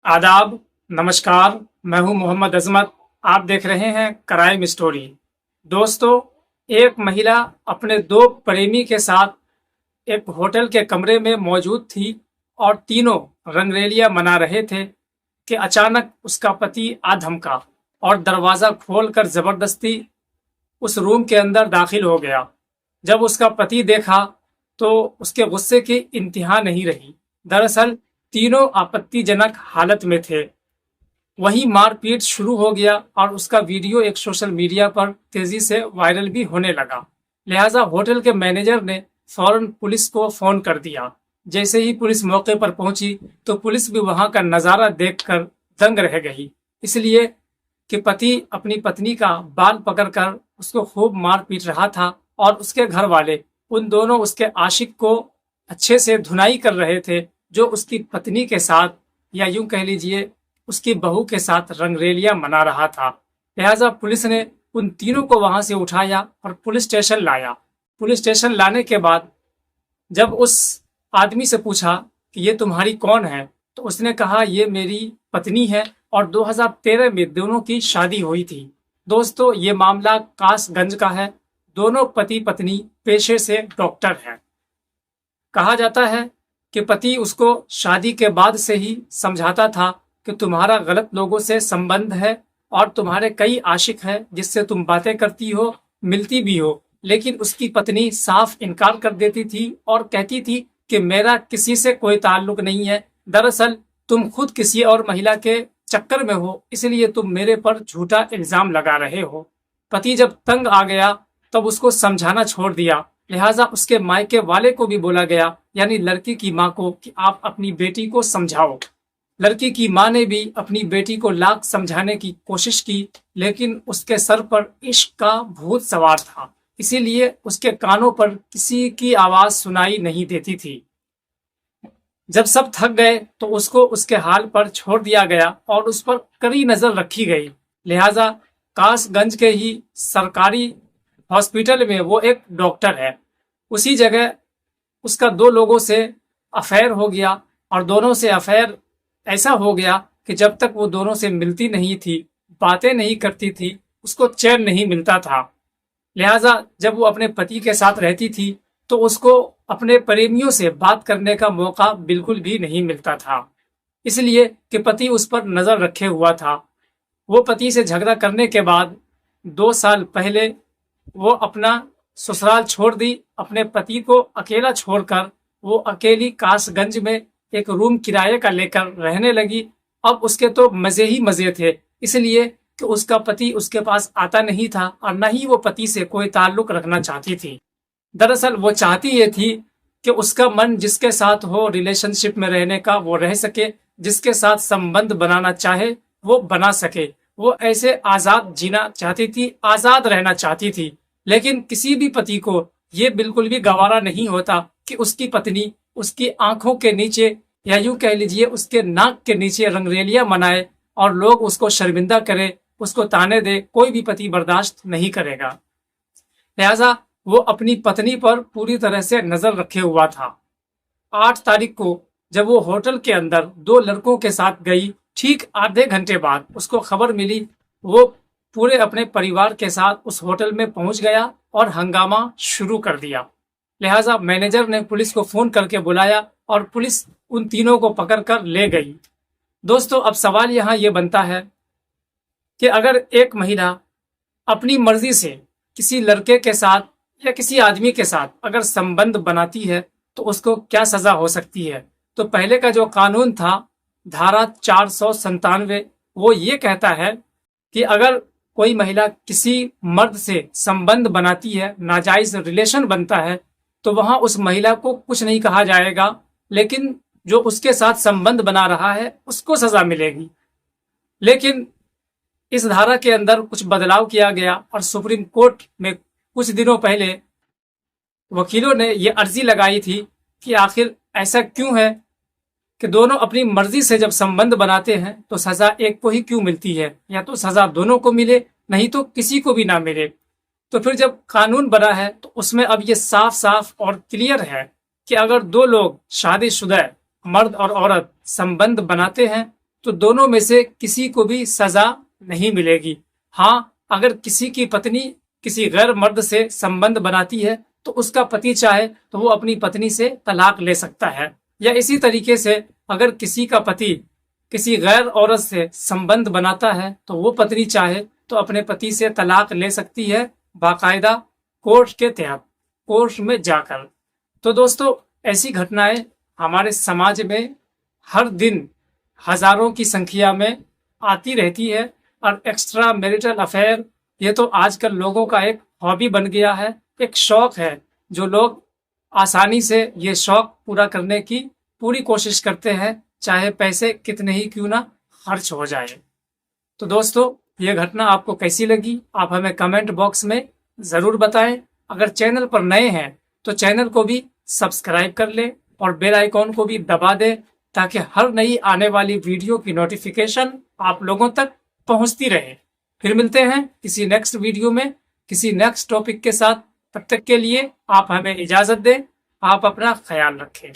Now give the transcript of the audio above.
आदाब, नमस्कार। मैं हूं मोहम्मद अजमत। आप देख रहे हैं क्राइम स्टोरी। दोस्तों, एक महिला अपने दो प्रेमी के साथ एक होटल के कमरे में मौजूद थी और तीनों रंगरेलियां मना रहे थे कि अचानक उसका पति आ धमका और दरवाजा खोलकर जबरदस्ती उस रूम के अंदर दाखिल हो गया। जब उसका पति देखा तो उसके गुस्से की इंतहा नहीं रही। दरअसल तीनों आपत्तिजनक हालत में थे। वहीं मारपीट शुरू हो गया और उसका वीडियो एक सोशल मीडिया पर तेजी से वायरल भी होने लगा। लिहाजा होटल के मैनेजर ने फौरन पुलिस को फोन कर दिया। जैसे ही पुलिस मौके पर पहुंची तो पुलिस भी वहां का नजारा देखकर दंग रह गई, इसलिए कि पति अपनी पत्नी का बाल पकड़कर उसको खूब मार पीट रहा था और उसके घर वाले उन दोनों उसके आशिक को अच्छे से धुनाई कर रहे थे, जो उसकी पत्नी के साथ या यूं कह लीजिए उसकी बहू के साथ रंगरेलियां मना रहा था। लिहाजा पुलिस ने उन तीनों को वहां से उठाया और पुलिस स्टेशन लाया। पुलिस स्टेशन लाने के बाद जब उस आदमी से पूछा कि ये तुम्हारी कौन है, तो उसने कहा ये मेरी पत्नी है और 2013 में दोनों की शादी हुई थी। दोस्तों, ये मामला कासगंज का है। दोनों पति पत्नी पेशे से डॉक्टर हैं। कहा जाता है कि पति उसको शादी के बाद से ही समझाता था कि तुम्हारा गलत लोगों से संबंध है और तुम्हारे कई आशिक हैं जिससे तुम बातें करती हो, मिलती भी हो, लेकिन उसकी पत्नी साफ इनकार कर देती थी और कहती थी कि मेरा किसी से कोई ताल्लुक नहीं है। दरअसल तुम खुद किसी और महिला के चक्कर में हो, इसलिए तुम मेरे पर झूठा इल्जाम लगा रहे हो। पति जब तंग आ गया तब उसको समझाना छोड़ दिया। लिहाजा उसके मायके वाले को भी बोला गया, यानी लड़की की माँ को, कि आप अपनी बेटी को समझाओ। लड़की की माँ ने भी अपनी बेटी को लाख समझाने की कोशिश की, लेकिन उसके सर पर इश्क का भूत सवार था, इसीलिए उसके कानों पर किसी की आवाज सुनाई नहीं देती थी। जब सब थक गए तो उसको उसके हाल पर छोड़ दिया गया और उस पर कड़ी नजर रखी गई। लिहाजा कासगंज के ही सरकारी हॉस्पिटल में वो एक डॉक्टर है, उसी जगह उसका दो लोगों से अफेयर हो गया और दोनों से अफेयर ऐसा हो गया कि जब तक वो दोनों से मिलती नहीं थी, बातें नहीं करती थी, उसको चैन नहीं मिलता था। लिहाजा जब वो अपने पति के साथ रहती थी तो उसको अपने प्रेमियों से बात करने का मौका बिल्कुल भी नहीं मिलता था, इसलिए कि पति उस पर नजर रखे हुआ था। वो पति से झगड़ा करने के बाद 2 साल पहले वो अपना ससुराल छोड़ दी। अपने पति को अकेला छोड़कर वो अकेली कासगंज में एक रूम किराए का लेकर रहने लगी। अब उसके तो मजे ही मजे थे, इसलिए कि उसका पति उसके पास आता नहीं था और न ही वो पति से कोई ताल्लुक रखना चाहती थी। दरअसल वो चाहती ये थी कि उसका मन जिसके साथ हो रिलेशनशिप में रहने का वो रह सके, जिसके साथ संबंध बनाना चाहे वो बना सके। वो ऐसे आजाद जीना चाहती थी, आजाद रहना चाहती थी। लेकिन किसी भी पति को ये बिल्कुल भी गवारा नहीं होता कि उसकी पत्नी उसकी आंखों के नीचे या यूं कह लीजिए उसके नाक के नीचे रंगरेलियां मनाए और लोग उसको शर्मिंदा करे, उसको ताने दे। कोई भी पति बर्दाश्त नहीं करेगा। लिहाजा वो अपनी पत्नी पर पूरी तरह से नजर रखे हुआ था। 8 तारीख को जब वो होटल के अंदर 2 लड़कों के साथ गई, ठीक आधे घंटे बाद उसको खबर मिली। वो पूरे अपने परिवार के साथ उस होटल में पहुंच गया और हंगामा शुरू कर दिया। लिहाजा मैनेजर ने पुलिस को फोन करके बुलाया और पुलिस उन तीनों को पकड़कर ले गई। दोस्तों, अब सवाल यहाँ ये बनता है कि अगर एक महिला अपनी मर्जी से किसी लड़के के साथ या किसी आदमी के साथ अगर संबंध बनाती है तो उसको क्या सजा हो सकती है। तो पहले का जो कानून था, धारा 497, वो ये कहता है कि अगर कोई महिला किसी मर्द से संबंध बनाती है, नाजायज रिलेशन बनता है, तो वहां उस महिला को कुछ नहीं कहा जाएगा, लेकिन जो उसके साथ संबंध बना रहा है उसको सजा मिलेगी। लेकिन इस धारा के अंदर कुछ बदलाव किया गया और सुप्रीम कोर्ट में कुछ दिनों पहले वकीलों ने यह अर्जी लगाई थी कि आखिर ऐसा क्यों है कि दोनों अपनी मर्जी से जब संबंध बनाते हैं तो सजा एक को ही क्यों मिलती है, या तो सजा दोनों को मिले, नहीं तो किसी को भी ना मिले। तो फिर जब कानून बना है तो उसमें अब ये साफ साफ और क्लियर है कि अगर 2 लोग शादीशुदा मर्द और औरत संबंध बनाते हैं तो दोनों में से किसी को भी सजा नहीं मिलेगी। हाँ, अगर किसी की पत्नी किसी गैर मर्द से संबंध बनाती है तो उसका पति चाहे तो वो अपनी पत्नी से तलाक ले सकता है। या इसी तरीके से अगर किसी का पति किसी गैर औरत से संबंध बनाता है तो वो पत्नी चाहे तो अपने पति से तलाक ले सकती है, बाकायदा कोर्ट के तहत, कोर्ट में जाकर। तो दोस्तों, ऐसी घटनाएं हमारे समाज में हर दिन हजारों की संख्या में आती रहती है। और एक्स्ट्रा मैरिटल अफेयर ये तो आजकल लोगों का एक हॉबी बन गया है, एक शौक है, जो लोग आसानी से ये शौक पूरा करने की पूरी कोशिश करते हैं, चाहे पैसे कितने ही क्यों ना खर्च हो जाए। तो दोस्तों, ये घटना आपको कैसी लगी आप हमें कमेंट बॉक्स में जरूर बताएं। अगर चैनल पर नए हैं तो चैनल को भी सब्सक्राइब कर लें और बेल आइकॉन को भी दबा दें, ताकि हर नई आने वाली वीडियो की नोटिफिकेशन आप लोगों तक पहुंचती रहे। फिर मिलते हैं किसी नेक्स्ट वीडियो में किसी नेक्स्ट टॉपिक के साथ। तब तक के लिए आप हमें इजाजत दें। आप अपना ख्याल रखें।